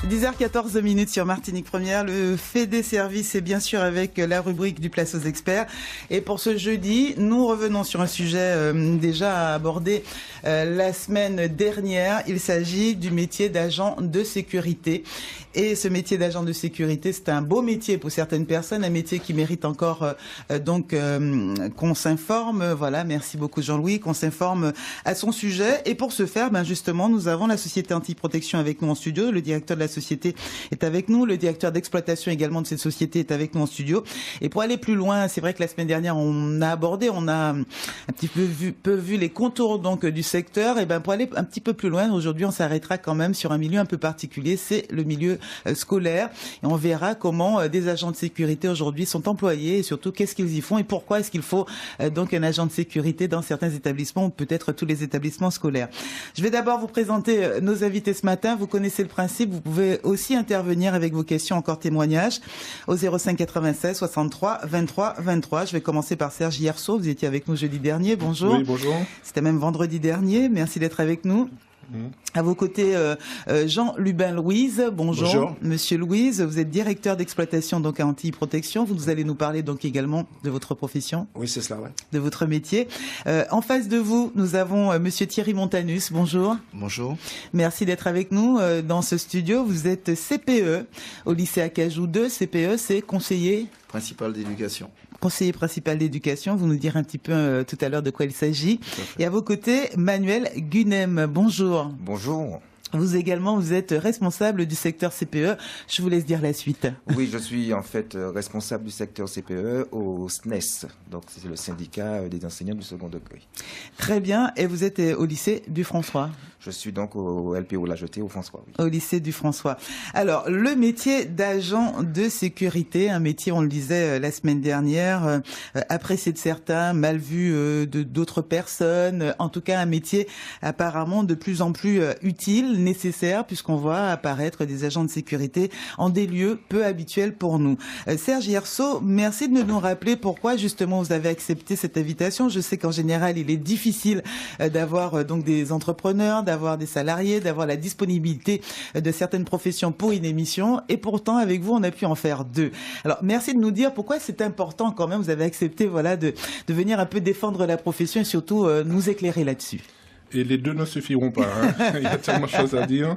10h14 sur Martinique Première, le fait des services est bien sûr avec la rubrique du Place aux experts. Et pour ce jeudi, nous revenons sur un sujet déjà abordé la semaine dernière. Il s'agit du métier d'agent de sécurité. Et ce métier d'agent de sécurité, c'est un beau métier pour certaines personnes, un métier qui mérite encore qu'on s'informe. Voilà, merci beaucoup Jean-Louis, qu'on s'informe à son sujet. Et pour ce faire, justement, nous avons la société Antiprotection avec nous en studio. Le directeur de la société est avec nous. Le directeur d'exploitation également de cette société est avec nous en studio. Et pour aller plus loin, c'est vrai que la semaine dernière, on a un petit peu vu les contours donc du secteur. Et pour aller un petit peu plus loin, aujourd'hui, on s'arrêtera quand même sur un milieu un peu particulier. C'est le milieu scolaire. Et on verra comment des agents de sécurité aujourd'hui sont employés et surtout qu'est-ce qu'ils y font et pourquoi est-ce qu'il faut donc un agent de sécurité dans certains établissements ou peut-être tous les établissements scolaires. Je vais d'abord vous présenter nos invités ce matin. Vous connaissez le principe. Vous pouvez aussi intervenir avec vos questions, encore témoignages au 05 96 63 23 23. Je vais commencer par Serge Hierceau. Vous étiez avec nous jeudi dernier. Bonjour. Oui, bonjour. C'était même vendredi dernier. Merci d'être avec nous. À vos côtés, Jean Lubin Louise. Bonjour. Bonjour. Monsieur Louise, vous êtes directeur d'exploitation donc à Antiprotection. Vous allez nous parler donc également de votre profession. Oui, c'est cela, ouais. De votre métier. En face de vous, nous avons monsieur Thierry Montanus. Bonjour. Bonjour. Merci d'être avec nous dans ce studio. Vous êtt CPE au lycée Acajou 2. CPE, c'est conseiller principal d'éducation. Conseiller principal d'éducation, vous nous direz un petit peu tout à l'heure de quoi il s'agit. Et à vos côtés, Manuel Gunem. Bonjour. Bonjour. Vous également, vous êtes responsable du secteur CPE. Je vous laisse dire la suite. Oui, je suis en fait responsable du secteur CPE au SNES. Donc c'est le syndicat des enseignants du second degré. Très bien. Et vous êtes au lycée du François? Je suis donc au LPO La Jetée au François. Oui. Au lycée du François. Alors, le métier d'agent de sécurité, un métier, on le disait la semaine dernière, apprécié de certains, mal vu de d'autres personnes. En tout cas, un métier apparemment de plus en plus utile, nécessaire, puisqu'on voit apparaître des agents de sécurité en des lieux peu habituels pour nous. Serge Hierceau, merci de nous rappeler pourquoi justement vous avez accepté cette invitation. Je sais qu'en général, il est difficile d'avoir donc des entrepreneurs, d'avoir des salariés, d'avoir la disponibilité de certaines professions pour une émission. Et pourtant, avec vous, on a pu en faire deux. Alors, merci de nous dire pourquoi c'est important quand même. Vous avez accepté de venir un peu défendre la profession et surtout nous éclairer là-dessus. Et les deux ne suffiront pas. Hein. Il y a tellement de choses à dire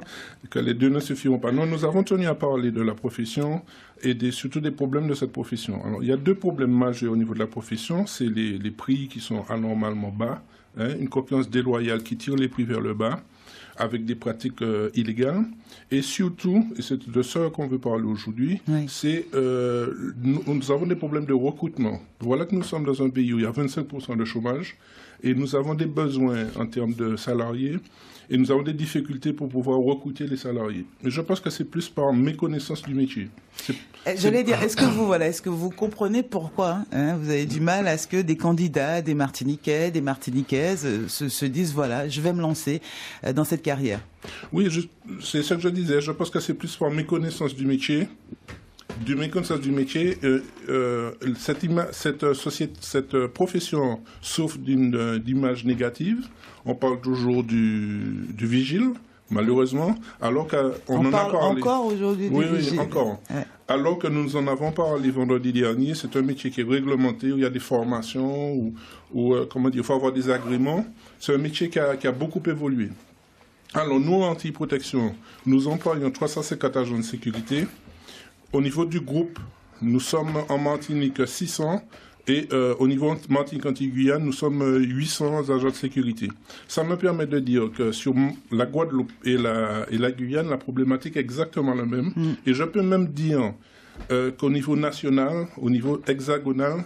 que les deux ne suffiront pas. Non, nous avons tenu à parler de la profession et surtout des problèmes de cette profession. Alors, il y a deux problèmes majeurs au niveau de la profession. C'est les prix qui sont anormalement bas, hein, une concurrence déloyale qui tire les prix vers le bas, avec des pratiques illégales. Et surtout, et c'est de ça qu'on veut parler aujourd'hui, oui. C'est nous avons des problèmes de recrutement. Voilà que nous sommes dans un pays où il y a 25% de chômage et nous avons des besoins en termes de salariés et nous avons des difficultés pour pouvoir recruter les salariés. Mais je pense que c'est plus par méconnaissance du métier. J'allais dire, est-ce que vous comprenez pourquoi vous avez du mal à ce que des candidats, des Martiniquais, des Martiniquaises se disent, voilà, je vais me lancer dans cette carrière? Oui, c'est ce que je disais. Je pense que c'est plus par méconnaissance du métier. Cette profession souffre d'image négative. On parle toujours du vigile, malheureusement, alors qu'on en a parlé. Encore aujourd'hui du vigile. Oui, encore. Ouais. Alors que nous en avons parlé vendredi dernier, c'est un métier qui est réglementé, où il y a des formations, où il faut avoir des agréments. C'est un métier qui a beaucoup évolué. Alors, nous, Antiprotection, nous employons 350 agents de sécurité. Au niveau du groupe, nous sommes en Martinique 600 et au niveau Martinique Antilles-Guyane, nous sommes 800 agents de sécurité. Ça me permet de dire que sur la Guadeloupe et la Guyane, la problématique est exactement la même. Et je peux même dire qu'au niveau national, au niveau hexagonal,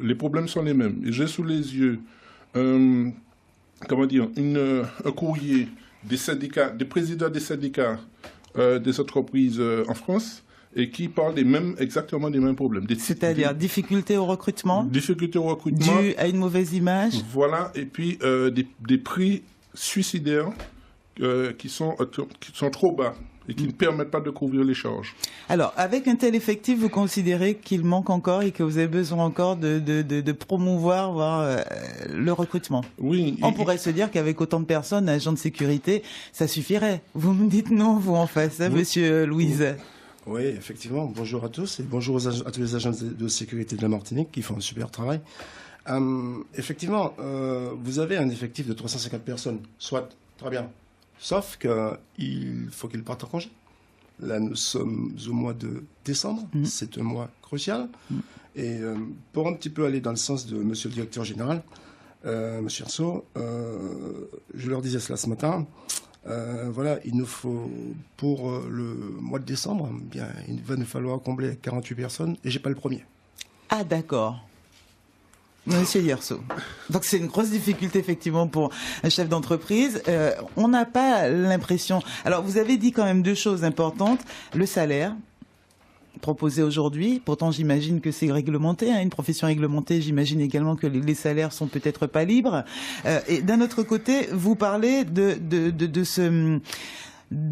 les problèmes sont les mêmes. Et j'ai sous les yeux un courrier des syndicats, des présidents des syndicats des entreprises en France, et qui parlent exactement des mêmes problèmes. C'est-à-dire difficultés au recrutement? Difficultés au recrutement. Dû à une mauvaise image? Voilà, et puis des prix suicidaires qui sont trop bas. et qui ne permettent pas de couvrir les charges. Alors, avec un tel effectif, vous considérez qu'il manque encore et que vous avez besoin encore de promouvoir le recrutement? Oui. On pourrait se dire qu'avec autant de personnes, agents de sécurité, ça suffirait. Vous me dites non, vous en face, hein, monsieur Louise? Oui, effectivement. Bonjour à tous et bonjour à tous les agents de sécurité de la Martinique qui font un super travail. Effectivement, vous avez un effectif de 350 personnes, soit très bien, sauf qu'il faut qu'ils partent en congé. Là, nous sommes au mois de décembre, c'est un mois crucial. Et pour un petit peu aller dans le sens de monsieur le directeur général, monsieur Arceau, je leur disais cela ce matin. Voilà, il nous faut, pour le mois de décembre, bien, il va nous falloir combler 48 personnes et j'ai pas le premier. Ah, d'accord. Monsieur Yerso. Donc c'est une grosse difficulté effectivement pour un chef d'entreprise. On n'a pas l'impression. Alors vous avez dit quand même deux choses importantes. Le salaire proposé aujourd'hui. Pourtant j'imagine que c'est réglementé, hein, une profession réglementée. J'imagine également que les salaires sont peut-être pas libres. Et d'un autre côté, vous parlez de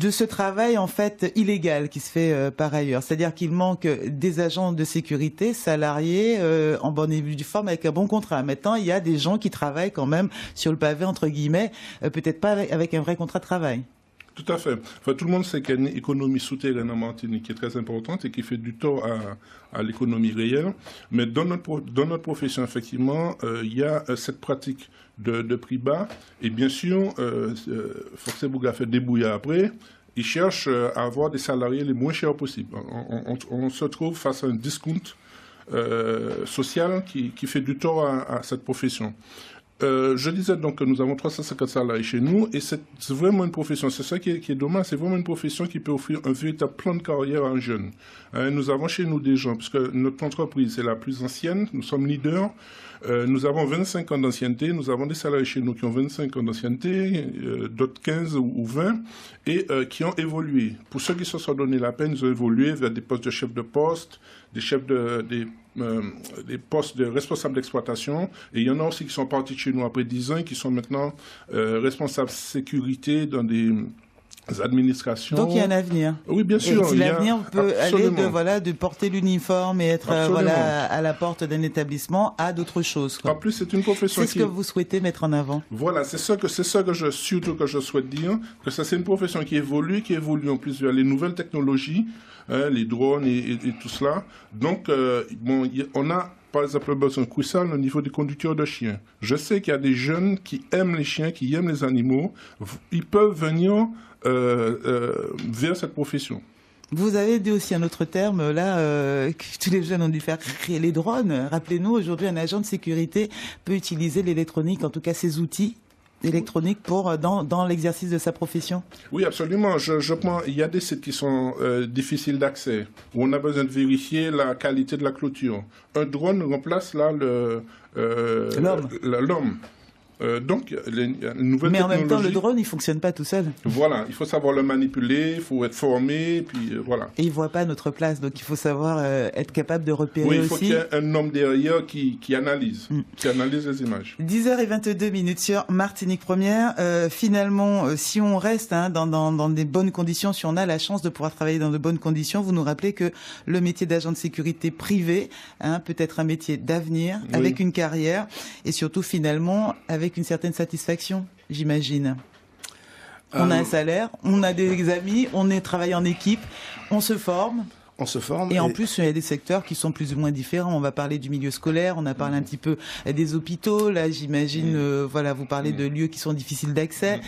ce travail en fait illégal qui se fait par ailleurs. C'est-à-dire qu'il manque des agents de sécurité salariés en bonne et due forme avec un bon contrat. Maintenant, il y a des gens qui travaillent quand même sur le pavé, entre guillemets, peut-être pas avec un vrai contrat de travail. Tout à fait. Enfin, tout le monde sait qu'il y a une économie souterraine en Martinique qui est très importante et qui fait du tort à l'économie réelle. Mais dans notre profession, effectivement, il y a cette pratique de prix bas. Et bien sûr, Forcé Bouga fait débouiller après. Ils cherchent à avoir des salariés les moins chers possibles. On se trouve face à un discount social qui fait du tort à cette profession. Je disais donc que nous avons 350 salariés chez nous et c'est vraiment une profession, c'est ça qui est dommage, c'est vraiment une profession qui peut offrir un véritable plan de carrière à un jeune. Nous avons chez nous des gens, puisque notre entreprise est la plus ancienne, nous sommes leaders, nous avons 25 ans d'ancienneté, nous avons des salariés chez nous qui ont 25 ans d'ancienneté, d'autres 15 ou 20, et qui ont évolué. Pour ceux qui se sont donné la peine, ils ont évolué vers des postes de chef de poste, des chefs des postes de responsables d'exploitation, et il y en a aussi qui sont partis de chez nous après 10 ans et qui sont maintenant responsables sécurité dans des administrations. Donc il y a un avenir. Oui, bien sûr. Et si l'avenir peut aller de porter l'uniforme et être à la porte d'un établissement à d'autres choses. Quoi. En plus, c'est une profession. C'est ce que vous souhaitez mettre en avant. Voilà, c'est ça que je souhaite dire, que ça c'est une profession qui évolue en plus vers les nouvelles technologies, les drones et tout cela. Donc on a par exemple besoin crucial au niveau des conducteurs de chiens. Je sais qu'il y a des jeunes qui aiment les chiens, qui aiment les animaux. Ils peuvent venir vers cette profession. Vous avez dit aussi un autre terme, là, que tous les jeunes ont dû faire créer les drones. Rappelez-nous, aujourd'hui, un agent de sécurité peut utiliser l'électronique, en tout cas ses outils électroniques dans l'exercice de sa profession. Oui, absolument. Il y a des sites qui sont difficiles d'accès, où on a besoin de vérifier la qualité de la clôture. Un drone remplace là l'homme. Donc, les nouvelles Mais en même temps, technologies, le drone, il fonctionne pas tout seul. Voilà, il faut savoir le manipuler, il faut être formé, puis voilà. Et il voit pas notre place, donc il faut savoir être capable de repérer aussi. Oui, il faut qu'il y ait un homme derrière qui analyse, qui analyse les images. 10h22 sur Martinique Première. Finalement, si on reste dans des bonnes conditions, si on a la chance de pouvoir travailler dans de bonnes conditions, vous nous rappelez que le métier d'agent de sécurité privé peut être un métier d'avenir, avec une carrière, et surtout finalement avec une certaine satisfaction, j'imagine. On a un salaire, on a des amis, on travaille en équipe, on se forme. Et en plus, il y a des secteurs qui sont plus ou moins différents. On va parler du milieu scolaire, on a parlé un petit peu des hôpitaux. Là, j'imagine, vous parlez de lieux qui sont difficiles d'accès.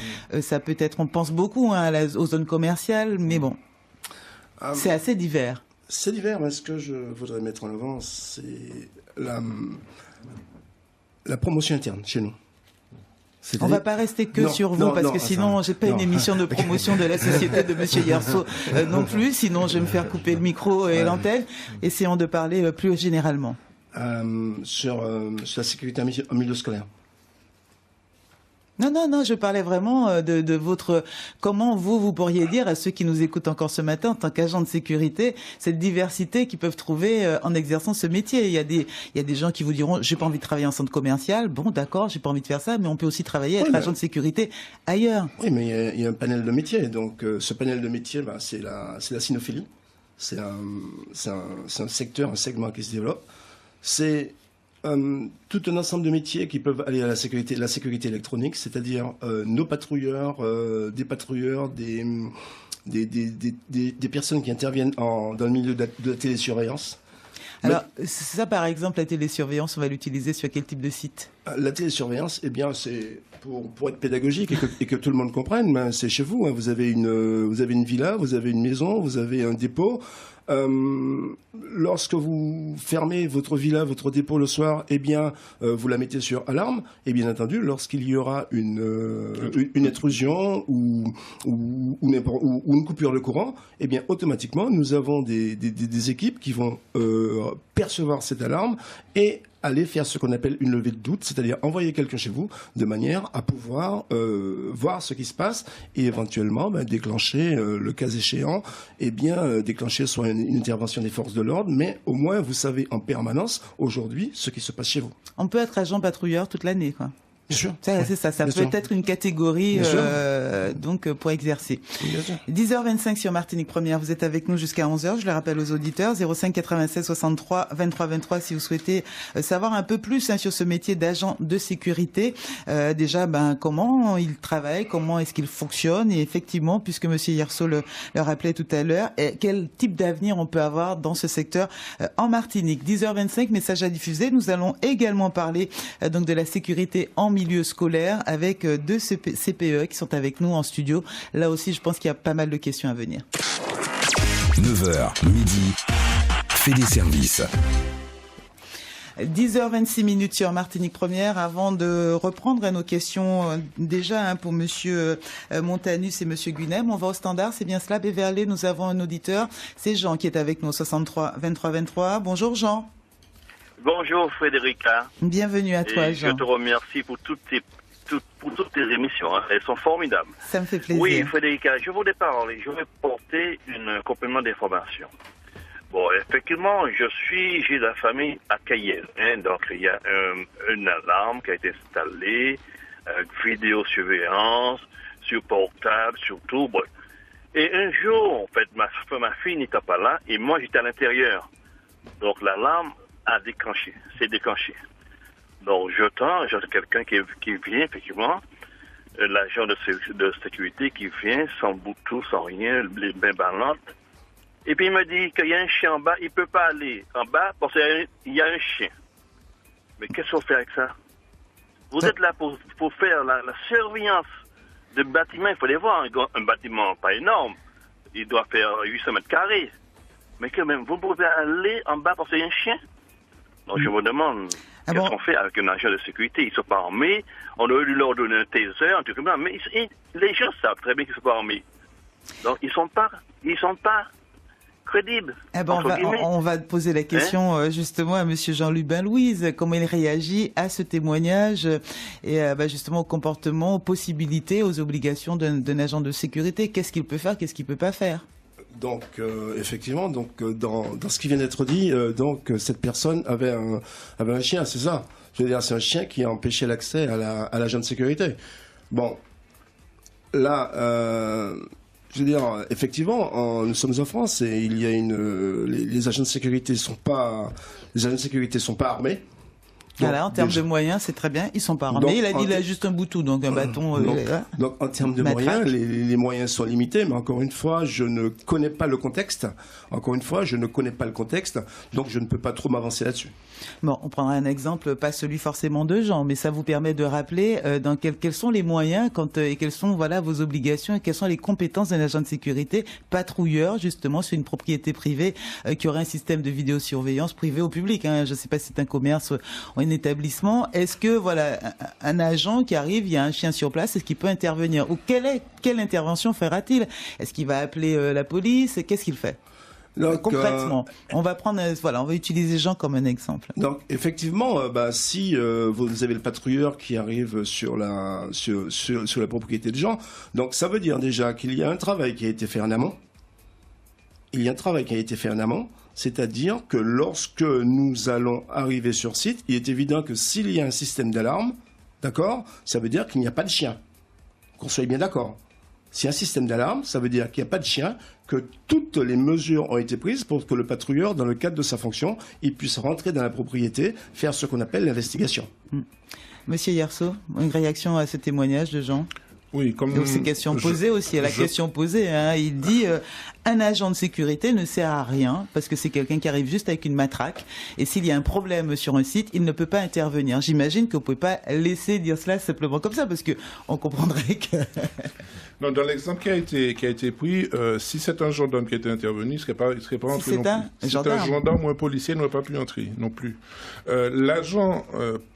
Ça peut être, on pense beaucoup aux zones commerciales, mais bon, c'est assez divers. C'est divers, mais ce que je voudrais mettre en avant, c'est la promotion interne chez nous. On va pas rester que sur vous, parce que sinon, j'ai pas une émission de promotion de la société de Monsieur Yerso non plus. Sinon, je vais me faire couper le micro et l'antenne. Essayons de parler plus généralement. Sur la sécurité en milieu scolaire. Non, je parlais vraiment de votre... Comment vous pourriez dire à ceux qui nous écoutent encore ce matin, en tant qu'agent de sécurité, cette diversité qu'ils peuvent trouver en exerçant ce métier. Il y a des gens qui vous diront, j'ai pas envie de travailler en centre commercial. Bon, d'accord, j'ai pas envie de faire ça, mais on peut aussi travailler, être agent de sécurité ailleurs. Oui, mais il y a un panel de métiers. Donc, ce panel de métiers, c'est la cynophilie. C'est un secteur, un segment qui se développe. C'est tout un ensemble de métiers qui peuvent aller à la sécurité électronique, c'est-à-dire nos patrouilleurs, des patrouilleurs, des personnes qui interviennent dans le milieu de la télésurveillance. Alors, ça, par exemple, la télésurveillance, on va l'utiliser sur quel type de site? La télésurveillance, eh bien, c'est pour être pédagogique et que tout le monde comprenne, ben, c'est chez vous. Hein. Vous avez une villa, vous avez une maison, vous avez un dépôt. Lorsque vous fermez votre villa, votre dépôt le soir, eh bien, vous la mettez sur alarme. Et bien entendu, lorsqu'il y aura une intrusion ou une coupure de courant, eh bien, automatiquement, nous avons des équipes qui vont percevoir cette alarme et aller faire ce qu'on appelle une levée de doute, c'est-à-dire envoyer quelqu'un chez vous de manière à pouvoir voir ce qui se passe et éventuellement déclencher, le cas échéant, déclencher soit une intervention des forces de l'ordre, mais au moins vous savez en permanence aujourd'hui ce qui se passe chez vous. On peut être agent patrouilleur toute l'année, quoi. Bien sûr. C'est ça peut être une catégorie donc pour exercer. 10h25 sur Martinique Première, vous êtes avec nous jusqu'à 11h, je le rappelle aux auditeurs, 05 96 63 23 23 si vous souhaitez savoir un peu plus sur ce métier d'agent de sécurité. Déjà, comment il travaille, comment est-ce qu'il fonctionne et effectivement, puisque monsieur Yerso le rappelait tout à l'heure, quel type d'avenir on peut avoir dans ce secteur en Martinique. 10h25, message à diffuser. Nous allons également parler donc de la sécurité en milieu scolaire avec deux CPE qui sont avec nous en studio. Là aussi, je pense qu'il y a pas mal de questions à venir. 9h, midi, fait des services. 10h26 sur Martinique Première. Avant de reprendre nos questions déjà pour monsieur Montanus et monsieur Guinem, on va au standard, c'est bien cela. Béverlé, nous avons un auditeur. C'est Jean qui est avec nous au 63 23 23. Bonjour Jean. Bonjour Frédérica. Bienvenue à toi, Jean. Je te remercie pour toutes tes émissions. Hein. Elles sont formidables. Ça me fait plaisir. Oui, Frédérica, je voulais porter un complément d'information. Bon, effectivement, j'ai la famille à Cayenne. Hein, donc, il y a une alarme qui a été installée, vidéosurveillance, sur portable, sur tout. Bon. Et un jour, en fait, ma fille n'était pas là et moi, j'étais à l'intérieur. Donc, l'alarme c'est déclenché. Donc, j'ai quelqu'un qui vient, effectivement, l'agent de sécurité qui vient, sans bouton, sans rien, les mains ballantes. Et puis, il me dit qu'il y a un chien en bas, il ne peut pas aller en bas parce qu'il y a un chien. Mais qu'est-ce qu'on fait avec ça? Vous êtes là pour faire la surveillance de bâtiment. Il faut les voir, un bâtiment pas énorme. Il doit faire 800 mètres carrés. Mais quand même, vous pouvez aller en bas parce qu'il y a un chien? Donc, je me demande, qu'est-ce qu'on fait avec un agent de sécurité? Ils ne sont pas armés. On aurait dû leur donner un taser, un truc comme ça. Mais les gens savent très bien qu'ils ne sont pas armés. Donc, ils sont pas crédibles. On va poser la question justement à monsieur Jean-Luc Bain-Louise. Comment il réagit à ce témoignage et justement au comportement, aux possibilités, aux obligations d'un agent de sécurité? Qu'est-ce qu'il peut faire, qu'est-ce qu'il ne peut pas faire? Donc, effectivement, dans ce qui vient d'être dit, cette personne avait un chien, c'est ça. Je veux dire, c'est un chien qui a empêché l'accès à l'agent de sécurité. Bon, là, je veux dire, effectivement, nous sommes en France et il y a les agents de sécurité sont pas armés. Voilà, en termes de moyens, c'est très bien. Ils sont pas armés. Il a juste un boutou, donc un bâton. Donc, en termes de moyens, les moyens sont limités. Mais encore une fois, je ne connais pas le contexte. Donc je ne peux pas trop m'avancer là-dessus. Bon, on prendra un exemple, pas celui forcément de Jean, mais ça vous permet de rappeler quels sont les moyens et quelles sont vos obligations et quelles sont les compétences d'un agent de sécurité patrouilleur justement sur une propriété privée qui aurait un système de vidéosurveillance privé au public. Hein. Je ne sais pas si c'est un commerce ou un établissement. Est-ce que un agent qui arrive, il y a un chien sur place, est-ce qu'il peut intervenir ou quelle intervention fera-t-il? Est-ce qu'il va appeler la police? Qu'est-ce qu'il fait? Donc, concrètement, on va prendre, on va utiliser Jean comme un exemple. Donc, effectivement, si vous avez le patrouilleur qui arrive sur la propriété de Jean, donc ça veut dire déjà qu'il y a un travail qui a été fait en amont. C'est-à-dire que lorsque nous allons arriver sur site, il est évident que s'il y a un système d'alarme, d'accord, ça veut dire qu'il n'y a pas de chien. Qu'on soit bien d'accord. S'il y a un système d'alarme, ça veut dire qu'il n'y a pas de chien, que toutes les mesures ont été prises pour que le patrouilleur, dans le cadre de sa fonction, il puisse rentrer dans la propriété, faire ce qu'on appelle l'investigation. Monsieur Yerso, une réaction à ce témoignage de Jean? Oui, comme donc ces questions posées aussi, question posée, hein, il dit un agent de sécurité ne sert à rien parce que c'est quelqu'un qui arrive juste avec une matraque et s'il y a un problème sur un site, il ne peut pas intervenir. J'imagine que vous ne pouvez pas laisser dire cela simplement comme ça parce que on comprendrait que... Non, dans l'exemple qui a été pris, si c'est un gendarme qui était intervenu, il ne serait pas entré non plus. Si c'est un gendarme ou un policier, il n'aurait pas pu entrer non plus. L'agent,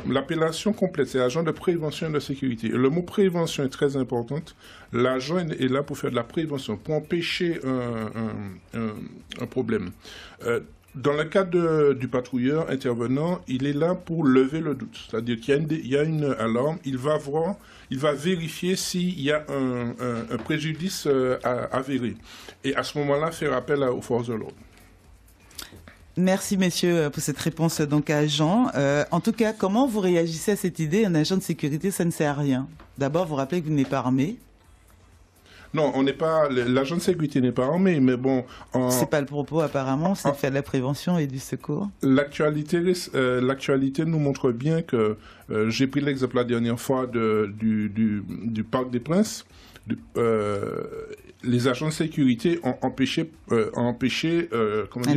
l'appellation complète, c'est agent de prévention et de sécurité. Le mot prévention est très important. L'agent est là pour faire de la prévention, pour empêcher un problème. Dans le cadre du patrouilleur intervenant, il est là pour lever le doute. C'est-à-dire qu'il y a une alarme, il va vérifier s'il y a un préjudice avéré. Et à ce moment-là, faire appel aux forces de l'ordre. Merci, messieurs, pour cette réponse donc à Jean. En tout cas, comment vous réagissez à cette idée? Un agent de sécurité, ça ne sert à rien. D'abord, vous rappelez que vous n'êtes pas armé. Non, on n'est pas. L'agent de sécurité n'est pas armé, mais bon. C'est pas le propos apparemment. C'est de faire de la prévention et du secours. L'actualité nous montre bien que j'ai pris l'exemple la dernière fois du Parc des Princes. Les agents de sécurité ont empêché un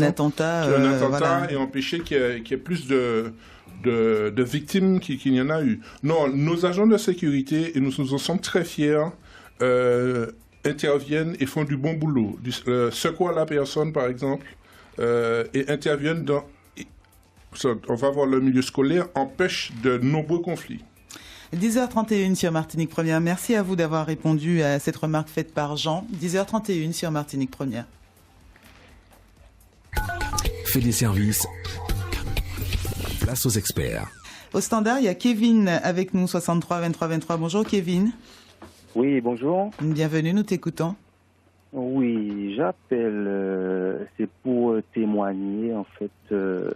attentat voilà. Et empêché qu'il y ait plus de victimes qu'il y en a eu. Non, nos agents de sécurité, et nous en sommes très fiers, interviennent et font du bon boulot. Secours à la personne, par exemple, et interviennent dans... On va voir le milieu scolaire, empêche de nombreux conflits. 10h31 sur Martinique Première. Merci à vous d'avoir répondu à cette remarque faite par Jean. 10h31 sur Martinique Première. Fait des services. Place aux experts. Au standard, il y a Kevin avec nous, 63 23 23. Bonjour Kevin. Oui, bonjour. Bienvenue, nous t'écoutons. Oui, j'appelle, c'est pour témoigner en fait de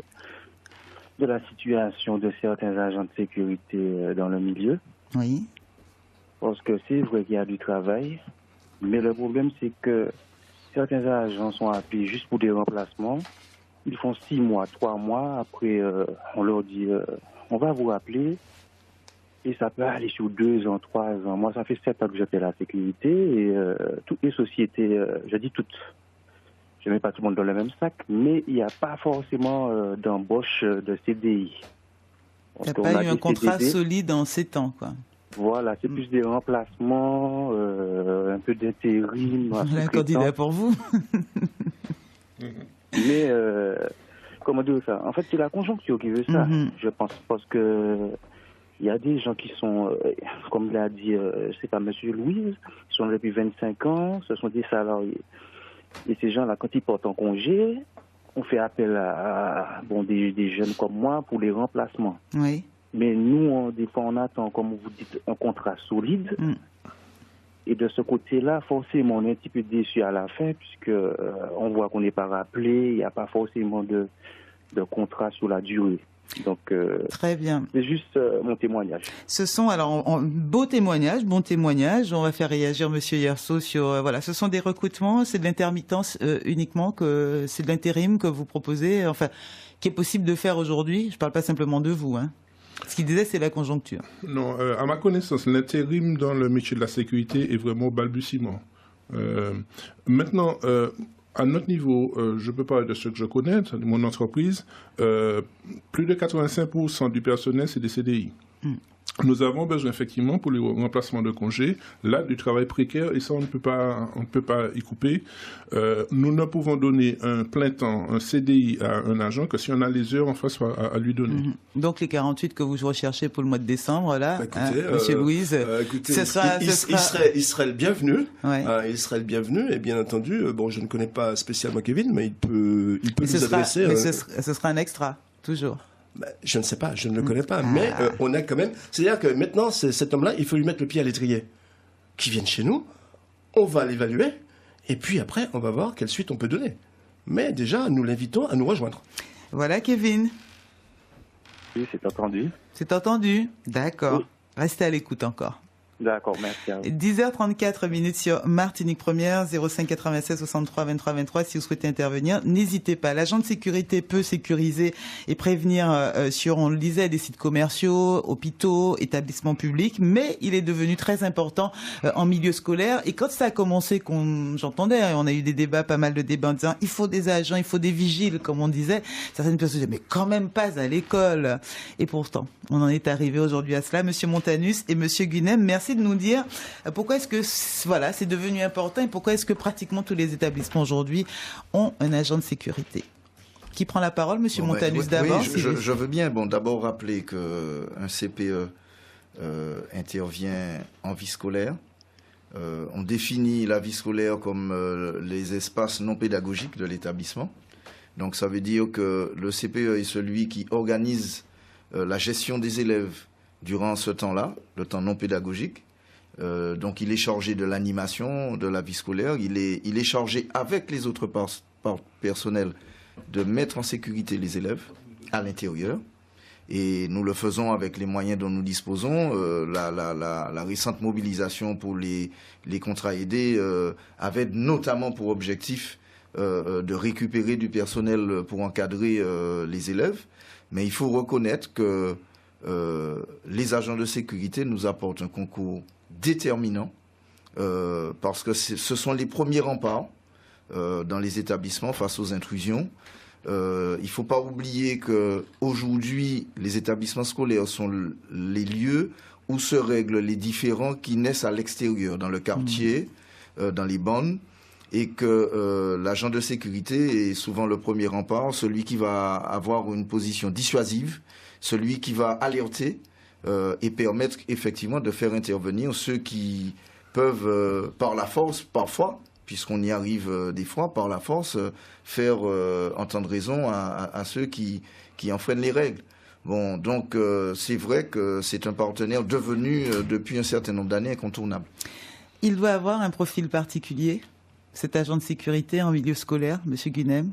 la situation de certains agents de sécurité dans le milieu. Oui. Parce que c'est vrai qu'il y a du travail, mais le problème c'est que certains agents sont appelés juste pour des remplacements. Ils font 6 mois, 3 mois, après on leur dit on va vous rappeler. Et ça peut aller sur 2 ans, 3 ans. Moi, ça fait 7 ans que j'étais à la sécurité et toutes les sociétés, je dis toutes, je ne mets pas tout le monde dans le même sac, mais il n'y a pas forcément d'embauche de CDI. Il n'y a pas eu un contrat solide en 7 ans, quoi. Voilà, c'est plus des remplacements, un peu d'intérim. Voilà un candidat pour vous. Mais, comment dire ça? En fait, c'est la conjoncture qui veut ça, je pense, parce que il y a des gens qui sont, comme l'a dit, c'est pas Monsieur Louise, qui sont là depuis 25 ans, ce sont des salariés. Et ces gens-là, quand ils portent en congé, on fait appel à des jeunes comme moi pour les remplacements. Oui. Mais nous, des fois, on attend, comme vous dites, un contrat solide. Et de ce côté-là, forcément, on est un petit peu déçu à la fin, puisque on voit qu'on n'est pas rappelé, il n'y a pas forcément de contrat sur la durée. Donc, très bien. C'est juste mon témoignage. Ce sont alors bon témoignage. On va faire réagir Monsieur Yerso sur voilà. Ce sont des recrutements, c'est de l'intermittence uniquement, que c'est de l'intérim que vous proposez, enfin, qui est possible de faire aujourd'hui. Je ne parle pas simplement de vous, hein. Ce qu'il disait, c'est la conjoncture. Non, à ma connaissance, l'intérim dans le métier de la sécurité est vraiment au balbutiement. Maintenant. À notre niveau, je peux parler de ce que je connais, de mon entreprise, plus de 85% du personnel, c'est des CDI. nous avons besoin effectivement pour le remplacement de congés, là, du travail précaire, et ça on ne peut pas y couper. Nous ne pouvons donner un plein temps, un CDI à un agent que si on a les heures en face à lui donner. Donc les 48 que vous recherchez pour le mois de décembre, là, Écoutez, Monsieur Louise, écoutez, ce sera... il serait le bienvenu. Ouais. Il serait le bienvenu, et bien entendu, bon, je ne connais pas spécialement Kevin, mais il peut nous adresser. Mais ce sera un extra, toujours. Je ne sais pas, je ne le connais pas, mais on a quand même... C'est-à-dire que maintenant, cet homme-là, il faut lui mettre le pied à l'étrier. Qu'il vienne chez nous, on va l'évaluer, et puis après, on va voir quelle suite on peut donner. Mais déjà, nous l'invitons à nous rejoindre. Voilà, Kevin. Oui, c'est entendu. C'est entendu. D'accord. Oui. Restez à l'écoute encore. D'accord, merci. 10h34 minutes sur Martinique Première, 05 96 63 23 23. Si vous souhaitez intervenir, n'hésitez pas. L'agent de sécurité peut sécuriser et prévenir sur, on le disait, des sites commerciaux, hôpitaux, établissements publics, mais il est devenu très important en milieu scolaire. Et quand ça a commencé, j'entendais, on a eu des débats, pas mal de débats en disant il faut des agents, il faut des vigiles, comme on disait. Certaines personnes disaient mais quand même pas à l'école. Et pourtant, on en est arrivé aujourd'hui à cela. Monsieur Montanus et Monsieur Guinem, merci de nous dire pourquoi est-ce que c'est devenu important et pourquoi est-ce que pratiquement tous les établissements aujourd'hui ont un agent de sécurité. Qui prend la parole, Monsieur Montanus, d'abord? Oui, je veux bien. Bon, d'abord rappeler qu'un CPE intervient en vie scolaire. On définit la vie scolaire comme les espaces non pédagogiques de l'établissement. Donc ça veut dire que le CPE est celui qui organise la gestion des élèves durant ce temps-là, le temps non pédagogique. Donc il est chargé de l'animation de la vie scolaire, il est chargé avec les autres personnels de mettre en sécurité les élèves à l'intérieur. Et nous le faisons avec les moyens dont nous disposons. La récente mobilisation pour les contrats aidés avait notamment pour objectif de récupérer du personnel pour encadrer les élèves. Mais il faut reconnaître que les agents de sécurité nous apportent un concours déterminant parce que ce sont les premiers remparts dans les établissements face aux intrusions. Il ne faut pas oublier qu'aujourd'hui, les établissements scolaires sont les lieux où se règlent les différends qui naissent à l'extérieur, dans le quartier, dans les bandes, et que l'agent de sécurité est souvent le premier rempart, celui qui va avoir une position dissuasive, celui qui va alerter et permettre effectivement de faire intervenir ceux qui peuvent, par la force parfois, puisqu'on y arrive des fois, par la force, faire entendre raison à ceux qui enfreignent les règles. Bon, donc c'est vrai que c'est un partenaire devenu, depuis un certain nombre d'années, incontournable. Il doit avoir un profil particulier, cet agent de sécurité en milieu scolaire, Monsieur Guinem?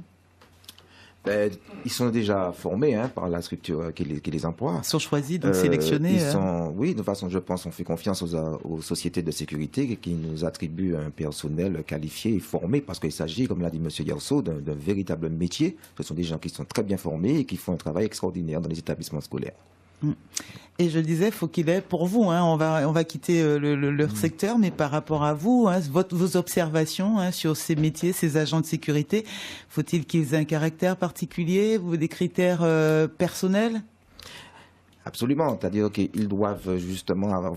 Ils sont déjà formés par la structure qui les emploie. Ils sont choisis, donc sélectionnés. Oui, de toute façon, je pense qu'on fait confiance aux sociétés de sécurité qui nous attribuent un personnel qualifié et formé, parce qu'il s'agit, comme l'a dit M. Yerso, d'un véritable métier. Ce sont des gens qui sont très bien formés et qui font un travail extraordinaire dans les établissements scolaires. Et je disais, faut qu'il ait, pour vous, on va quitter leur secteur, mais par rapport à vous, vos observations sur ces métiers, ces agents de sécurité, faut-il qu'ils aient un caractère particulier, des critères personnels? Absolument, c'est-à-dire qu'ils doivent justement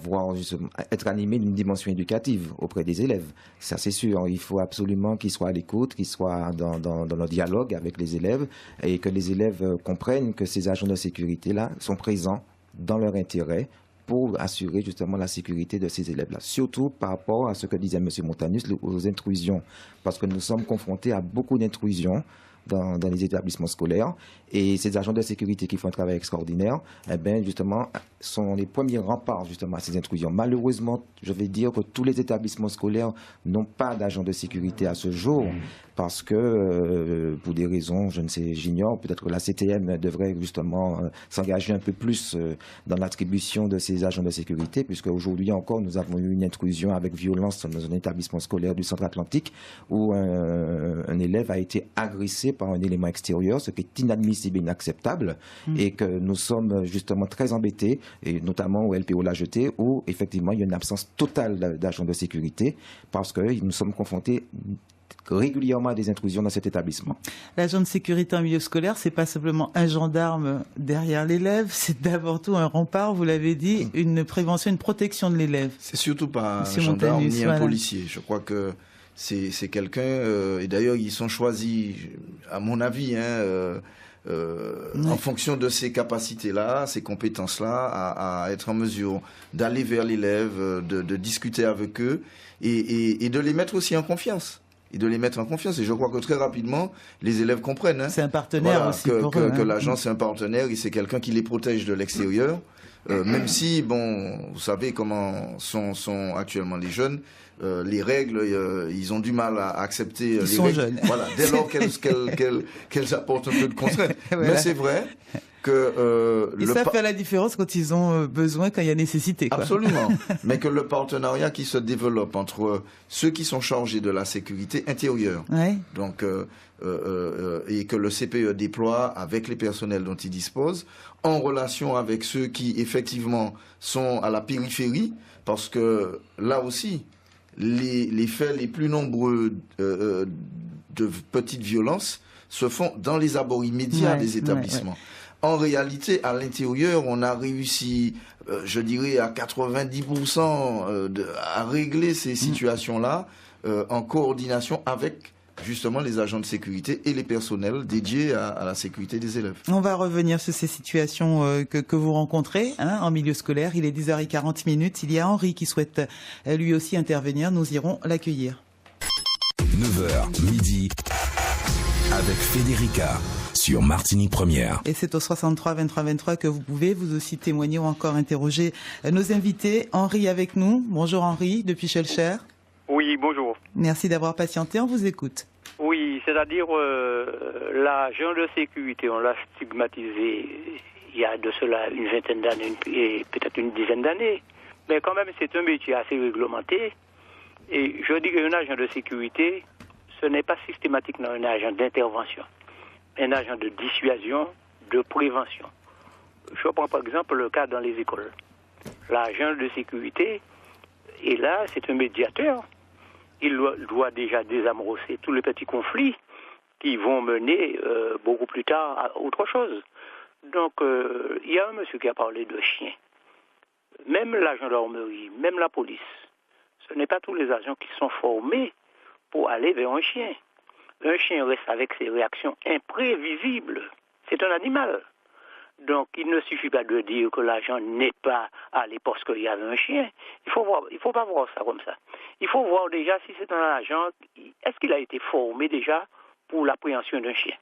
être animés d'une dimension éducative auprès des élèves. Ça, c'est sûr. Il faut absolument qu'ils soient à l'écoute, qu'ils soient dans le dialogue avec les élèves et que les élèves comprennent que ces agents de sécurité-là sont présents dans leur intérêt pour assurer justement la sécurité de ces élèves-là. Surtout par rapport à ce que disait M. Montanus, aux intrusions. Parce que nous sommes confrontés à beaucoup d'intrusions dans les établissements scolaires. Et ces agents de sécurité qui font un travail extraordinaire, justement, sont les premiers remparts justement à ces intrusions. Malheureusement, je vais dire que tous les établissements scolaires n'ont pas d'agents de sécurité à ce jour, parce que, pour des raisons, je ne sais, j'ignore, peut-être que la CTM devrait justement s'engager un peu plus dans l'attribution de ces agents de sécurité, puisque aujourd'hui encore, nous avons eu une intrusion avec violence dans un établissement scolaire du Centre Atlantique, où un élève a été agressé par un élément extérieur, ce qui est inadmissible et inacceptable, et que nous sommes justement très embêtés, et notamment au LPO La Jetée, où effectivement il y a une absence totale d'agents de sécurité, parce que nous sommes confrontés régulièrement à des intrusions dans cet établissement. L'agent de sécurité en milieu scolaire, c'est pas simplement un gendarme derrière l'élève, c'est d'abord tout un rempart, vous l'avez dit, une prévention, une protection de l'élève. C'est surtout pas Monsieur un gendarme Montanus, ni voilà. un policier. Je crois que c'est quelqu'un, et d'ailleurs ils sont choisis, à mon avis, en fonction de ces capacités-là, ces compétences-là, à être en mesure d'aller vers l'élève, de discuter avec eux et de les mettre aussi en confiance. Et je crois que très rapidement, les élèves comprennent. C'est un partenaire aussi pour eux. Que l'agent, c'est un partenaire et c'est quelqu'un qui les protège de l'extérieur. Même si, vous savez comment sont actuellement les jeunes, les règles, ils ont du mal à accepter Ils les sont règles. jeunes. Voilà, dès lors qu'elles apportent un peu de contrainte. Voilà. Mais c'est vrai que Ils savent faire la différence quand ils ont besoin, quand il y a nécessité. Quoi. Absolument. Mais que le partenariat qui se développe entre ceux qui sont chargés de la sécurité intérieure, donc et que le CPE déploie avec les personnels dont il dispose, en relation avec ceux qui effectivement sont à la périphérie, parce que là aussi, les faits les plus nombreux de petites violences se font dans les abords immédiats des établissements. En réalité, à l'intérieur, on a réussi, je dirais, à 90% à régler ces situations-là en coordination avec justement les agents de sécurité et les personnels dédiés à la sécurité des élèves. On va revenir sur ces situations que vous rencontrez en milieu scolaire. Il est 10h40. Il y a Henri qui souhaite lui aussi intervenir. Nous irons l'accueillir. 9h, midi, avec Federica sur Martinique Première. Et c'est au 63 23 23 que vous pouvez vous aussi témoigner ou encore interroger nos invités. Henri avec nous. Bonjour Henri, depuis Schœlcher. Oui, bonjour. Merci d'avoir patienté, on vous écoute. Oui, c'est-à-dire l'agent de sécurité, on l'a stigmatisé il y a de cela une vingtaine d'années et peut-être une dizaine d'années. Mais quand même, c'est un métier assez réglementé. Et je dis qu'un agent de sécurité, ce n'est pas systématiquement un agent d'intervention. Un agent de dissuasion, de prévention. Je prends par exemple le cas dans les écoles. L'agent de sécurité, et là, c'est un médiateur. Il doit déjà désamorcer tous les petits conflits qui vont mener beaucoup plus tard à autre chose. Donc, il y a un monsieur qui a parlé de chiens. Même la gendarmerie, même la police, ce n'est pas tous les agents qui sont formés pour aller vers un chien. Un chien reste avec ses réactions imprévisibles. C'est un animal. Donc, il ne suffit pas de dire que l'agent n'est pas allé parce qu'il y avait un chien. Il faut pas voir ça comme ça. Il faut voir déjà si c'est un agent, est-ce qu'il a été formé déjà pour l'appréhension d'un chien.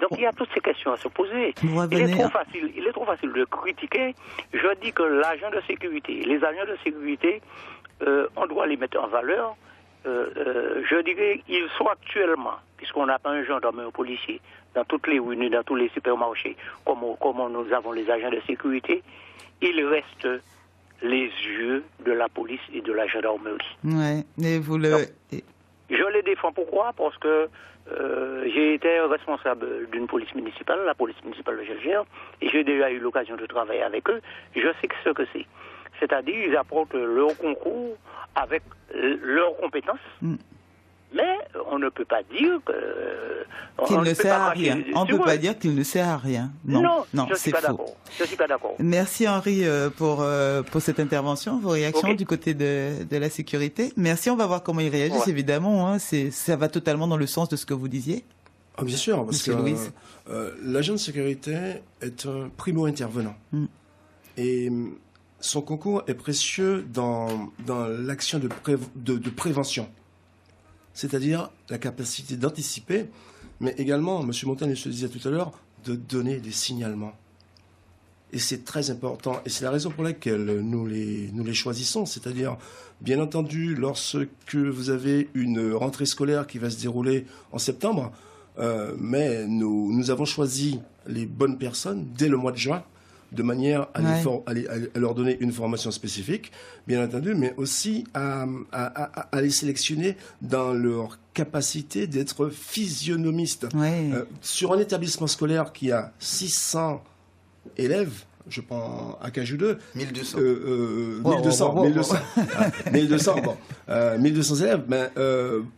Donc, il y a toutes ces questions à se poser. Il est trop facile de critiquer. Je dis que l'agent de sécurité, les agents de sécurité, on doit les mettre en valeur. Je dirais qu'ils sont actuellement, puisqu'on n'a pas un gendarme ou un policier, dans toutes les rues, dans tous les supermarchés, comme nous avons les agents de sécurité, ils restent les yeux de la police et de la gendarmerie. Ouais, mais vous le... Donc, je les défends. Pourquoi ? Parce que j'ai été responsable d'une police municipale, la police municipale de Schœlcher, et j'ai déjà eu l'occasion de travailler avec eux. Je sais ce que c'est. C'est-à-dire, ils apportent leur concours avec leurs compétences. Mais on ne peut pas dire qu'il ne sert à rien. On ne peut pas dire qu'il ne sert à rien. Non, je ne suis pas d'accord. Je suis pas d'accord. Merci Henri pour cette intervention, vos réactions du côté de la sécurité. Merci, on va voir comment ils réagissent, évidemment. Ça va totalement dans le sens de ce que vous disiez. Ah, bien sûr, parce Monsieur Louis. L'agent de sécurité est un primo-intervenant. Et son concours est précieux dans l'action de prévention. C'est-à-dire la capacité d'anticiper, mais également, M. Montanus le disait tout à l'heure, de donner des signalements. Et c'est très important, et c'est la raison pour laquelle nous les choisissons. C'est-à-dire, bien entendu, lorsque vous avez une rentrée scolaire qui va se dérouler en septembre, mais nous avons choisi les bonnes personnes dès le mois de juin, de manière à leur donner une formation spécifique, bien entendu, mais aussi à les sélectionner dans leur capacité d'être physionomistes. Sur un établissement scolaire qui a 600 élèves, je prends Acajou 2. 1200. 1200 élèves. Ben,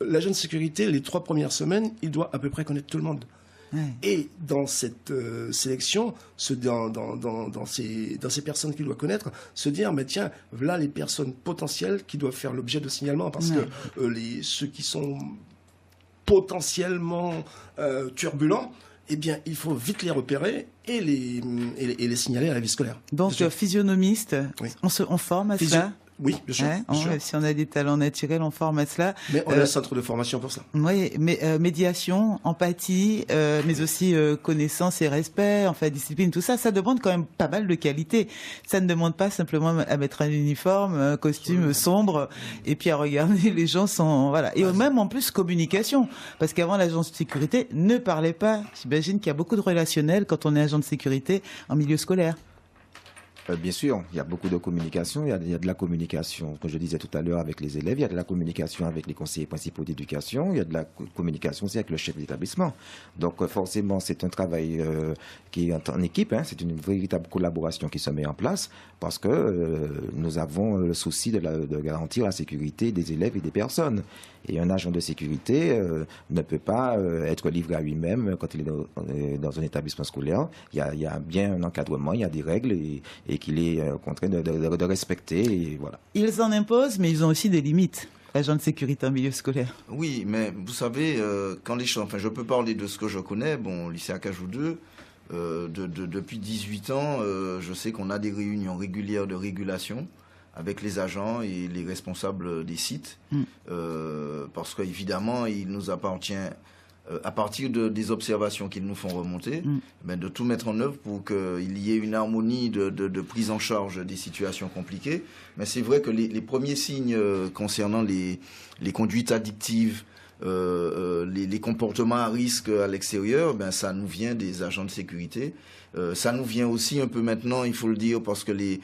l'agent de sécurité, les 3 premières semaines, il doit à peu près connaître tout le monde. Ouais. Et dans cette sélection, dans ces personnes qu'il doit connaître, se dire, mais tiens, voilà les personnes potentielles qui doivent faire l'objet de signalement, parce que ceux qui sont potentiellement turbulents, eh bien, il faut vite les repérer et les signaler à la vie scolaire. Donc, physionomiste, oui. on forme à cela. Oui, bien sûr, bien sûr. Si on a des talents naturels, on forme à cela. Mais on a un centre de formation pour ça. Oui, mais médiation, empathie, mais aussi connaissance et respect, enfin discipline, tout ça, ça demande quand même pas mal de qualité. Ça ne demande pas simplement à mettre un uniforme, un costume sombre, et puis à regarder les gens sans... Voilà. Et même en plus, communication. Parce qu'avant, l'agent de sécurité ne parlait pas. J'imagine qu'il y a beaucoup de relationnel quand on est agent de sécurité en milieu scolaire. Bien sûr, il y a beaucoup de communication. Il y a de la communication, comme je disais tout à l'heure, avec les élèves. Il y a de la communication avec les conseillers principaux d'éducation. Il y a de la communication aussi avec le chef d'établissement. Donc, forcément, c'est un travail qui est en équipe. Hein. C'est une véritable collaboration qui se met en place parce que nous avons le souci de garantir la sécurité des élèves et des personnes. Et un agent de sécurité ne peut pas être livré à lui-même quand il est dans un établissement scolaire. Il y a bien un encadrement, il y a des règles et qu'il est contraint de respecter. Et voilà. Ils en imposent, mais ils ont aussi des limites. L'agent de sécurité en milieu scolaire. Oui, mais vous savez, quand les choses... Enfin, je peux parler de ce que je connais. Bon, lycée Acajou 2, depuis 18 ans, je sais qu'on a des réunions régulières de régulation avec les agents et les responsables des sites, parce qu'évidemment, il nous appartient, à partir des observations qu'ils nous font remonter, de tout mettre en œuvre pour qu'il y ait une harmonie de prise en charge des situations compliquées. Mais c'est vrai que les premiers signes concernant les conduites addictives, les comportements à risque à l'extérieur, ça nous vient des agents de sécurité. Ça nous vient aussi un peu maintenant, il faut le dire, parce que les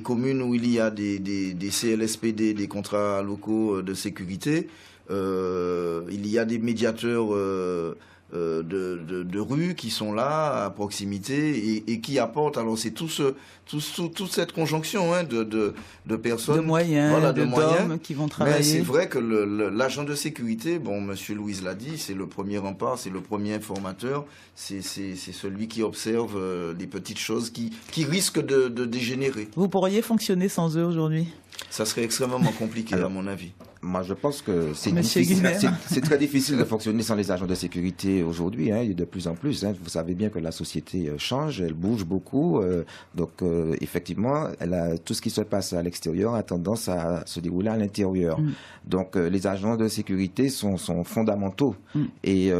communes où il y a des CLSPD, des contrats locaux de sécurité, il y a des médiateurs de rue qui sont là à proximité et qui apportent. Alors c'est toute cette conjonction de personnes, de moyens, d'hommes qui vont travailler. Mais c'est vrai que l'agent de sécurité, bon, Monsieur Louise l'a dit, c'est le premier rempart, c'est le premier informateur, c'est celui qui observe les petites choses qui risquent de dégénérer. Vous pourriez fonctionner sans eux aujourd'hui? Ça serait extrêmement compliqué, à mon avis. Moi, je pense que c'est très difficile de fonctionner sans les agents de sécurité aujourd'hui, hein, de plus en plus. Hein. Vous savez bien que la société change, elle bouge beaucoup. Donc, effectivement, tout ce qui se passe à l'extérieur a tendance à se dérouler à l'intérieur. Donc, les agents de sécurité sont fondamentaux. Et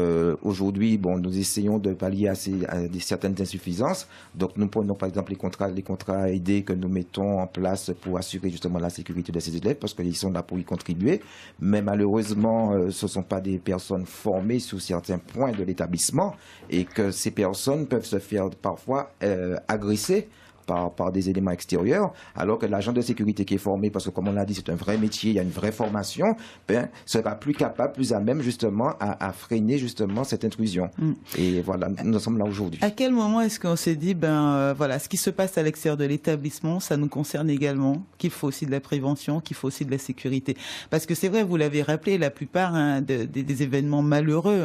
aujourd'hui, bon, nous essayons de pallier à certaines insuffisances. Donc, nous prenons par exemple les contrats aidés que nous mettons en place pour assurer justement la sécurité de ces élèves, parce qu'ils sont là pour y contribuer. Mais malheureusement, ce ne sont pas des personnes formées sur certains points de l'établissement et que ces personnes peuvent se faire parfois agresser par des éléments extérieurs, alors que l'agent de sécurité qui est formé, parce que comme on l'a dit, c'est un vrai métier, il y a une vraie formation, sera plus capable, plus à même justement à freiner justement cette intrusion. Et voilà, nous sommes là aujourd'hui. À quel moment est-ce qu'on s'est dit, voilà, ce qui se passe à l'extérieur de l'établissement, ça nous concerne également, qu'il faut aussi de la prévention, qu'il faut aussi de la sécurité? Parce que c'est vrai, vous l'avez rappelé, la plupart des événements malheureux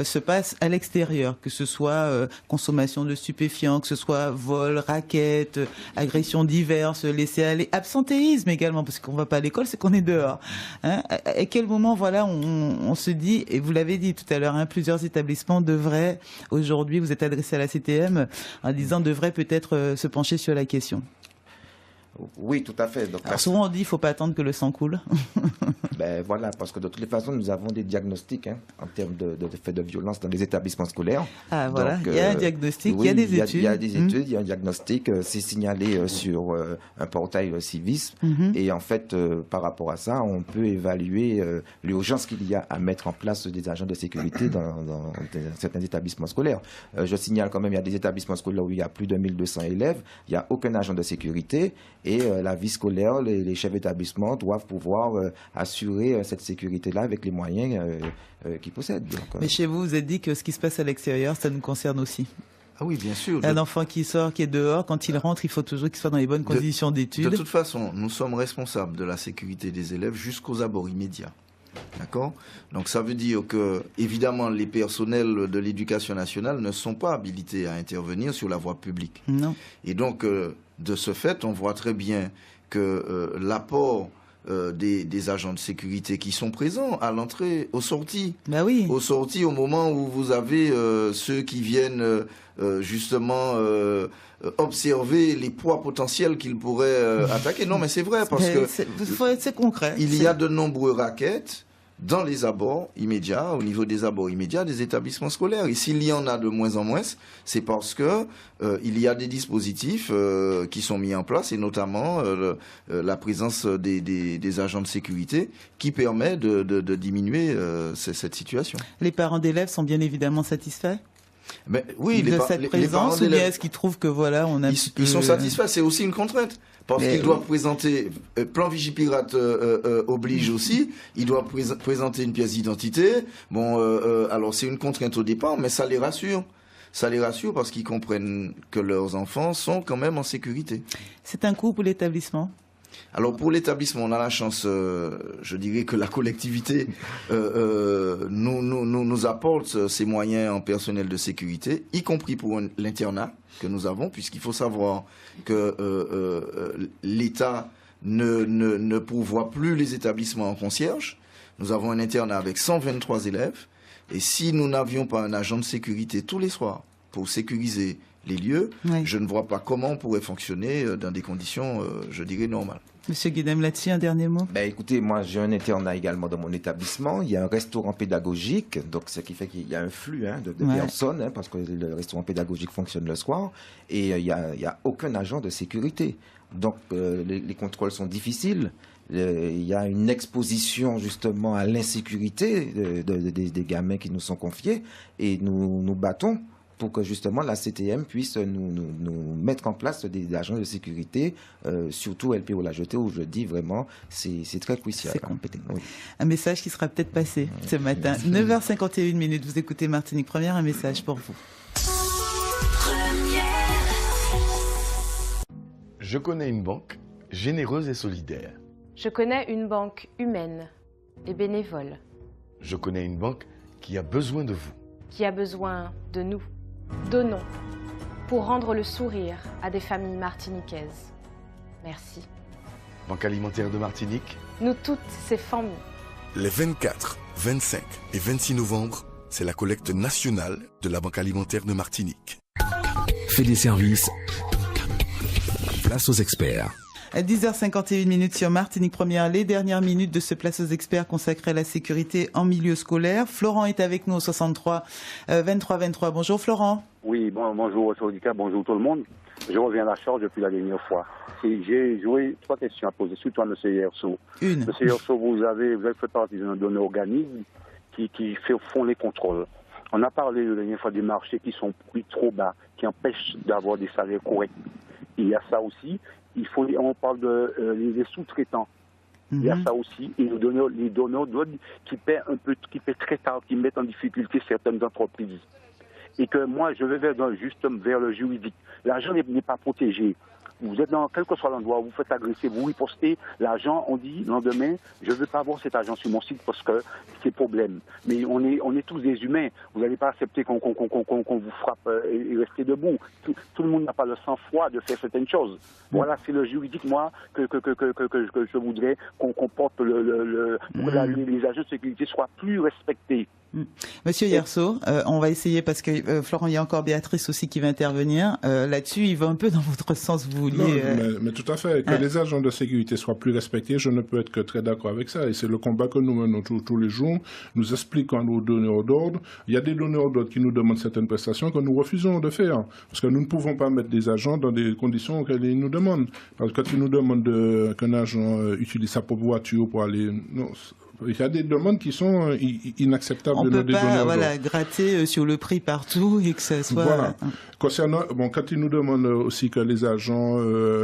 se passent à l'extérieur, que ce soit consommation de stupéfiants, que ce soit vol, raquettes, agressions diverses, laisser aller, absentéisme également, parce qu'on ne va pas à l'école, c'est qu'on est dehors. Hein. À quel moment, voilà, on se dit, et vous l'avez dit tout à l'heure, plusieurs établissements devraient, aujourd'hui, vous êtes adressé à la CTM en disant, devraient peut-être se pencher sur la question. Oui, tout à fait. Donc, alors souvent on dit qu'il ne faut pas attendre que le sang coule. Voilà, parce que de toutes les façons, nous avons des diagnostics en termes de faits de violence dans les établissements scolaires. Ah voilà, donc, il y a un diagnostic, oui, il y a des études. Il y a des études, il y a un diagnostic, c'est signalé sur un portail Civis. Et en fait, par rapport à ça, on peut évaluer l'urgence qu'il y a à mettre en place des agents de sécurité dans certains établissements scolaires. Je signale quand même, il y a des établissements scolaires où il y a plus de 1200 élèves, il n'y a aucun agent de sécurité. Et la vie scolaire, les chefs d'établissement doivent pouvoir assurer cette sécurité-là avec les moyens qu'ils possèdent. Donc, mais chez vous, vous avez dit que ce qui se passe à l'extérieur, ça nous concerne aussi. Ah oui, bien sûr. Un enfant qui sort, qui est dehors, quand il rentre, il faut toujours qu'il soit dans les bonnes conditions d'études. De toute façon, nous sommes responsables de la sécurité des élèves jusqu'aux abords immédiats. D'accord ? Donc ça veut dire que, évidemment, les personnels de l'éducation nationale ne sont pas habilités à intervenir sur la voie publique. Non. Et donc, de ce fait, on voit très bien que l'apport des agents de sécurité qui sont présents à l'entrée, aux sorties. Bah oui. Aux sorties, au moment où vous avez ceux qui viennent justement observer les poids potentiels qu'ils pourraient attaquer. Non, mais c'est vrai, parce que c'est concret. Il y a de nombreux rackets dans les abords immédiats, au niveau des abords immédiats des établissements scolaires. Et s'il y en a de moins en moins, c'est parce que il y a des dispositifs qui sont mis en place, et notamment la présence des agents de sécurité qui permet de diminuer cette situation. Les parents d'élèves sont bien évidemment satisfaits oui, de cette présence, ou bien est-ce qu'ils trouvent que voilà, on a ils sont satisfaits? C'est aussi une contrainte. Parce qu'ils doivent présenter, plan Vigipirate oblige aussi, ils doivent présenter une pièce d'identité. Bon, alors c'est une contrainte au départ, mais ça les rassure. Ça les rassure parce qu'ils comprennent que leurs enfants sont quand même en sécurité. C'est un coût pour l'établissement? Alors pour l'établissement, on a la chance, je dirais que la collectivité nous apporte ces moyens en personnel de sécurité, y compris pour l'internat que nous avons, puisqu'il faut savoir que l'État ne pourvoit plus les établissements en concierge. Nous avons un internat avec 123 élèves, et si nous n'avions pas un agent de sécurité tous les soirs pour sécuriser les lieux, oui, je ne vois pas comment on pourrait fonctionner dans des conditions, je dirais, normales. Monsieur Guédem, là-dessus, un dernier mot? Écoutez, moi j'ai un internat également dans mon établissement, il y a un restaurant pédagogique, donc ce qui fait qu'il y a un flux de personnes, parce que le restaurant pédagogique fonctionne le soir, et il n'y a aucun agent de sécurité. Donc les contrôles sont difficiles. Il y a une exposition justement à l'insécurité des gamins qui nous sont confiés, et nous nous battons pour que justement la CTM puisse nous mettre en place des agents de sécurité, surtout LPO La Jetée, où je dis vraiment, c'est très crucial. C'est compétent. Oui. Un message qui sera peut-être passé ce matin. 9h51, vous écoutez Martinique Première, un message pour vous. Je connais une banque généreuse et solidaire. Je connais une banque humaine et bénévole. Je connais une banque qui a besoin de vous. Qui a besoin de nous. Donnons pour rendre le sourire à des familles martiniquaises. Merci. Banque alimentaire de Martinique. Nous toutes ces familles. Les 24, 25 et 26 novembre, c'est la collecte nationale de la Banque alimentaire de Martinique. Fait des services. Place aux experts. À 10h51 sur Martinique Première, les dernières minutes de ce Place aux experts consacré à la sécurité en milieu scolaire. Florent est avec nous au 63 23 23. Bonjour Florent. Oui, bonjour Sodica, bonjour tout le monde. Je reviens à la charge depuis la dernière fois. J'ai joué 3 questions à poser, surtout à M. Yerso. Une. M. Yerso, vous avez fait partie d'un organisme qui font les contrôles. On a parlé la dernière fois des marchés qui sont pris trop bas, qui empêchent d'avoir des salaires corrects. Il y a ça aussi. On parle des sous-traitants. Il y a ça aussi. Et les donneurs d'ordre qui paient très tard, qui mettent en difficulté certaines entreprises. Et que moi, je vais vers le juridique. L'argent n'est pas protégé. Vous êtes dans quel que soit l'endroit où vous faites agresser, vous ripostez, l'agent, on dit, le lendemain, je ne veux pas avoir cet agent sur mon site parce que c'est problème. Mais on est tous des humains. Vous n'allez pas accepter qu'on vous frappe et rester debout. Tout le monde n'a pas le sang-froid de faire certaines choses. Voilà, c'est le juridique, moi, que je voudrais qu'on porte les agents de sécurité soient plus respectés. Monsieur Yerso, on va essayer parce que Florent, il y a encore Béatrice aussi qui va intervenir. Là-dessus, il va un peu dans votre sens, vous vouliez... Non, mais tout à fait. Que les agents de sécurité soient plus respectés, je ne peux être que très d'accord avec ça. Et c'est le combat que nous menons tous les jours. Nous expliquons à nos donneurs d'ordre. Il y a des donneurs d'ordre qui nous demandent certaines prestations que nous refusons de faire. Parce que nous ne pouvons pas mettre des agents dans des conditions auxquelles ils nous demandent. Parce que quand ils nous demandent qu'un agent utilise sa propre voiture pour aller... Non, Il y a des demandes qui sont inacceptables on de nos donneurs d'ordre. On ne peut pas gratter sur le prix partout et que ça soit... Voilà. Concernant, quand ils nous demandent aussi que les agents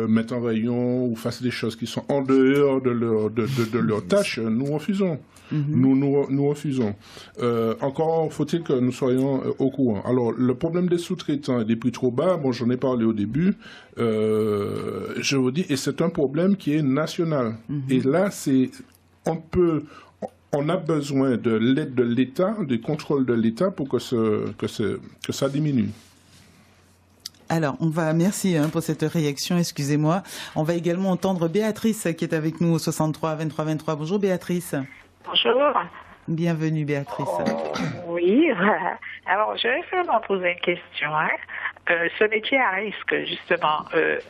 mettent en rayon ou fassent des choses qui sont en dehors de leurs tâches, nous refusons. Nous refusons. Encore faut-il que nous soyons au courant. Alors, le problème des sous-traitants et des prix trop bas, j'en ai parlé au début, je vous dis, et c'est un problème qui est national. Et là, on a besoin de l'aide de l'État, du contrôle de l'État pour que ça diminue. Alors, merci pour cette réaction, excusez-moi. On va également entendre Béatrice qui est avec nous au 63 23 23. Bonjour Béatrice. Bonjour. Bienvenue Béatrice. Oui, voilà. Alors, je vais vraiment poser une question. Ce métier à risque, justement.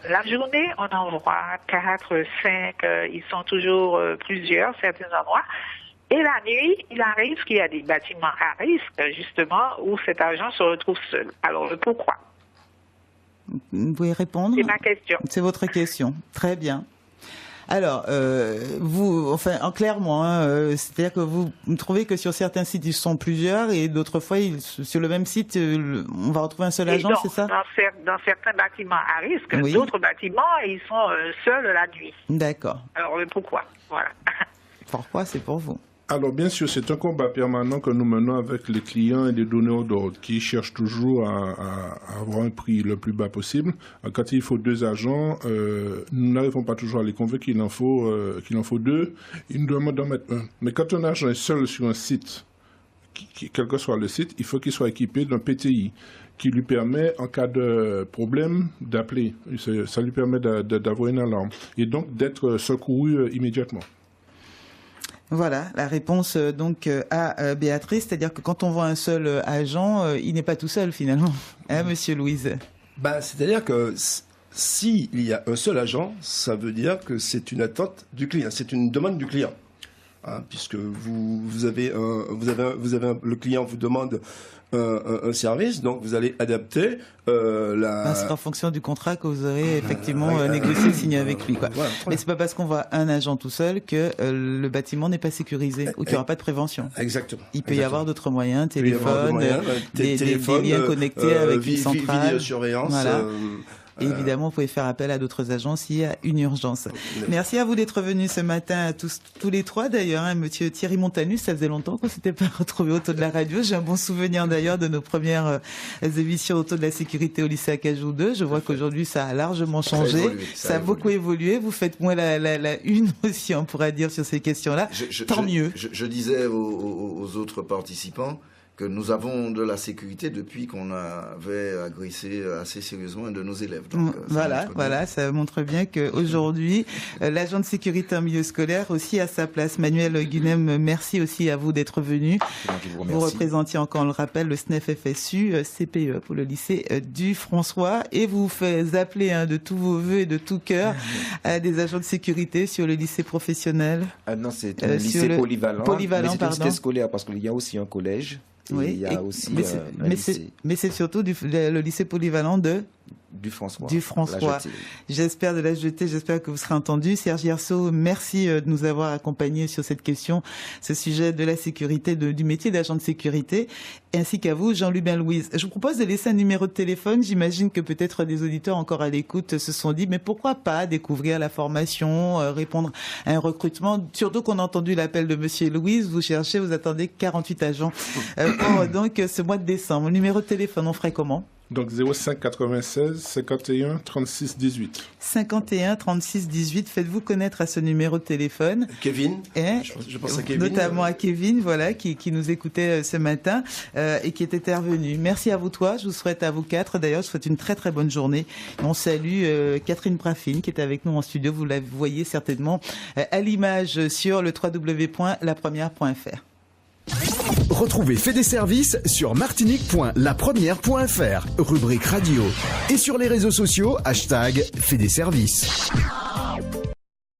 La journée, on en voit 4, 5, ils sont toujours plusieurs, certains endroits. Et la nuit, il arrive qu'il y a des bâtiments à risque, justement, où cet agent se retrouve seul. Alors, pourquoi? Vous pouvez répondre? C'est ma question. C'est votre question. Très bien. Alors, clairement, c'est-à-dire que vous trouvez que sur certains sites, ils sont plusieurs et d'autres fois, sur le même site, on va retrouver un seul agent, c'est ça? Dans certains bâtiments à risque, d'autres bâtiments, ils sont seuls la nuit. D'accord. Alors, pourquoi? Voilà. Pourquoi? C'est pour vous. Alors, bien sûr, c'est un combat permanent que nous menons avec les clients et les donneurs d'ordre qui cherchent toujours à avoir un prix le plus bas possible. Quand il faut 2 agents, nous n'arrivons pas toujours à les convaincre qu'il en faut 2. Ils nous demandent d'en mettre 1. Mais quand un agent est seul sur un site, quel que soit le site, il faut qu'il soit équipé d'un PTI qui lui permet, en cas de problème, d'appeler. Ça lui permet d'avoir une alarme et donc d'être secouru immédiatement. Voilà, la réponse donc à Béatrice, c'est-à-dire que quand on voit un seul agent, il n'est pas tout seul finalement, Monsieur Louise? C'est-à-dire que s'il y a un seul agent, ça veut dire que c'est une attente du client, c'est une demande du client. Puisque le client vous demande un service, donc vous allez adapter c'est en fonction du contrat que vous aurez effectivement négocié, signé avec lui, quoi. Voilà, mais c'est pas parce qu'on voit un agent tout seul que le bâtiment n'est pas sécurisé ou qu'il n'y aura pas de prévention. Exactement. Il peut y avoir d'autres moyens, téléphone, des liens connectés avec une centrale, vidéosurveillance. Voilà. Et évidemment, vous pouvez faire appel à d'autres agents s'il y a une urgence. Merci à vous d'être venus ce matin, tous les trois d'ailleurs. Monsieur Thierry Montanus, ça faisait longtemps qu'on s'était pas retrouvé autour de la radio. J'ai un bon souvenir d'ailleurs de nos premières émissions autour de la sécurité au lycée Acajou 2. Je vois qu'aujourd'hui, ça a largement changé. Ça a beaucoup évolué. Vous faites moins la une aussi, on pourra dire, sur ces questions-là. Tant mieux. Je disais aux autres participants que nous avons de la sécurité depuis qu'on avait agressé assez sérieusement un de nos élèves. Donc, voilà, ça montre bien qu'aujourd'hui, l'agent de sécurité en milieu scolaire aussi a sa place. Manuel Gunem, merci aussi à vous d'être venu. Vous représentiez encore, on le rappelle, le SNEF FSU, CPE pour le lycée du François, et vous faites appeler de tous vos voeux et de tout cœur à des agents de sécurité sur le lycée professionnel. Non, c'est un lycée polyvalent. Polyvalent, mais c'est un lycée scolaire parce qu'il y a aussi un collège. Oui, il y a aussi mais c'est surtout le lycée polyvalent du François. J'espère de la jetée, j'espère que vous serez entendu. Serge Yerso, merci de nous avoir accompagnés sur cette question, ce sujet de la sécurité, du métier d'agent de sécurité, ainsi qu'à vous, Jean-Lubin Louise. Je vous propose de laisser un numéro de téléphone. J'imagine que peut-être des auditeurs encore à l'écoute se sont dit, mais pourquoi pas découvrir la formation, répondre à un recrutement, surtout qu'on a entendu l'appel de Monsieur Louise, vous attendez 48 agents pour donc ce mois de décembre. Le numéro de téléphone, on ferait comment? Donc 05 96 51 36 18. 51 36 18. Faites-vous connaître à ce numéro de téléphone. Kevin. Je pense à Kevin. Notamment à Kevin, qui nous écoutait ce matin et qui est intervenu. Merci à vous trois. Je vous souhaite à vous quatre. D'ailleurs, je vous souhaite une très très bonne journée. On salue Catherine Praffine qui est avec nous en studio. Vous la voyez certainement à l'image sur le www.lapremière.fr. Retrouvez Fait des services sur martinique.lapremière.fr, rubrique radio. Et sur les réseaux sociaux, #Fait des services.